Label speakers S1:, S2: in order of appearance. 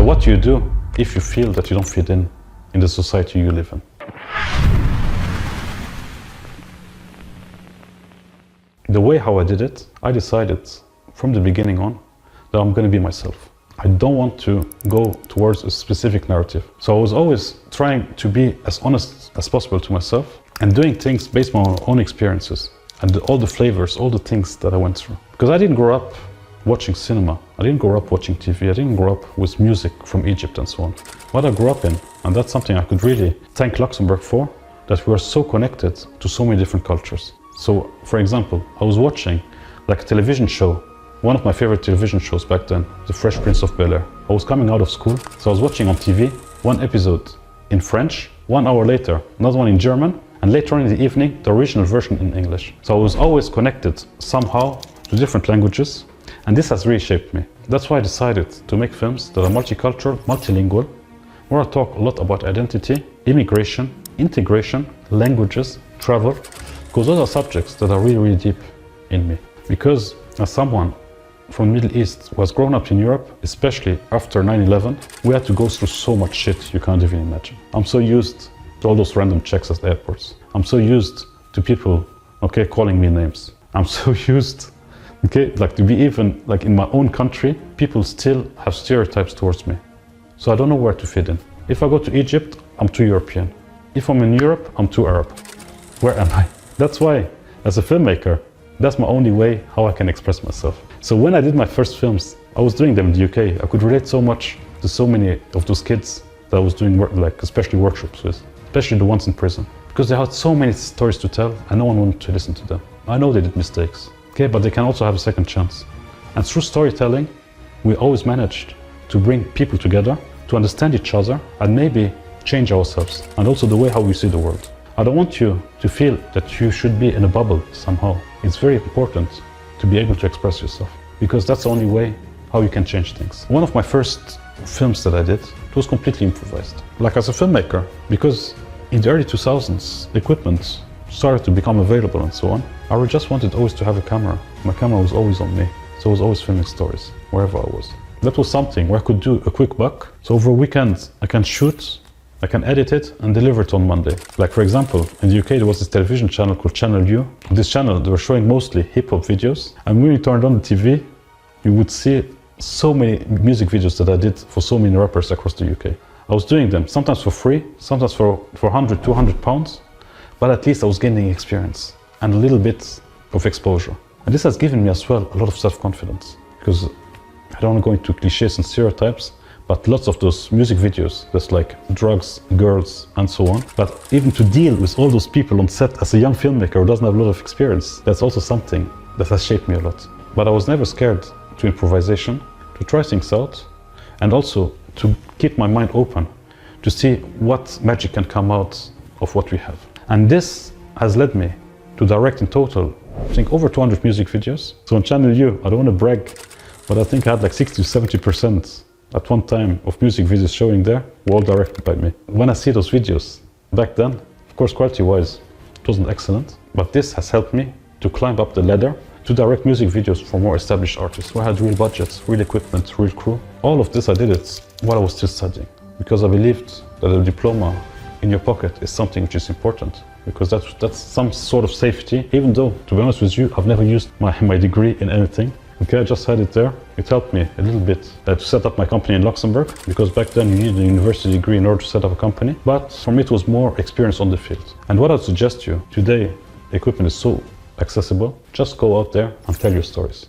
S1: So what do you do if you feel that you don't fit in the society you live in? The way how I did it, I decided from the beginning on that I'm going to be myself. I don't want to go towards a specific narrative. So I was always trying to be as honest as possible to myself and doing things based on my own experiences and all the flavors, all the things that I went through. Because I didn't grow up watching cinema, I didn't grow up watching TV, I didn't grow up with music from Egypt and so on. What I grew up in, and that's something I could really thank Luxembourg for, that we are so connected to so many different cultures. So, for example, I was watching like a television show, one of my favorite television shows back then, The Fresh Prince of Bel-Air. I was coming out of school, so I was watching on TV one episode in French, 1 hour later, another one in German, and later on in the evening, the original version in English. So I was always connected somehow to different languages, and this has really shaped me. That's why I decided to make films that are multicultural, multilingual, where I talk a lot about identity, immigration, integration, languages, travel, because those are subjects that are really, really deep in me. Because as someone from the Middle East who has grown up in Europe, especially after 9/11, we had to go through so much shit you can't even imagine. I'm so used to all those random checks at airports. I'm so used to people, okay, calling me names. I'm so used, okay, like to be even, like in my own country, people still have stereotypes towards me. So I don't know where to fit in. If I go to Egypt, I'm too European. If I'm in Europe, I'm too Arab. Where am I? That's why, as a filmmaker, that's my only way how I can express myself. So when I did my first films, I was doing them in the UK. I could relate so much to so many of those kids that I was doing work, like especially workshops with, especially the ones in prison. Because they had so many stories to tell and no one wanted to listen to them. I know they did mistakes, okay, but they can also have a second chance. And through storytelling, we always managed to bring people together, to understand each other and maybe change ourselves and also the way how we see the world. I don't want you to feel that you should be in a bubble somehow. It's very important to be able to express yourself because that's the only way how you can change things. One of my first films that I did, it was completely improvised. Like as a filmmaker, because in the early 2000s, equipment started to become available and so on, I just wanted always to have a camera. My camera was always on me, so I was always filming stories, wherever I was. That was something where I could do a quick buck. So over a weekend, I can shoot, I can edit it and deliver it on Monday. Like for example, in the UK there was this television channel called Channel U. This channel, they were showing mostly hip-hop videos. And when you turned on the TV, you would see so many music videos that I did for so many rappers across the UK. I was doing them sometimes for free, sometimes for 100, 200 pounds, but at least I was gaining experience and a little bit of exposure. And this has given me as well a lot of self-confidence because I don't want to go into cliches and stereotypes, but lots of those music videos, that's like drugs, girls, and so on. But even to deal with all those people on set as a young filmmaker who doesn't have a lot of experience, that's also something that has shaped me a lot. But I was never scared to improvisation, to try things out, and also to keep my mind open, to see what magic can come out of what we have. And this has led me to direct in total, I think over 200 music videos. So on Channel U, I don't want to brag, but I think I had like 60 to 70% at one time of music videos showing there were all directed by me. When I see those videos back then, of course quality-wise it wasn't excellent, but this has helped me to climb up the ladder to direct music videos for more established artists where I had real budgets, real equipment, real crew. All of this I did it while I was still studying because I believed that a diploma in your pocket is something which is important because that's some sort of safety, even though, to be honest with you, I've never used my degree in anything. Okay, I just had it there. It helped me a little bit to set up my company in Luxembourg because back then you needed a university degree in order to set up a company. But for me it was more experience on the field. And what I'd suggest you, today equipment is so accessible, just go out there and tell your stories.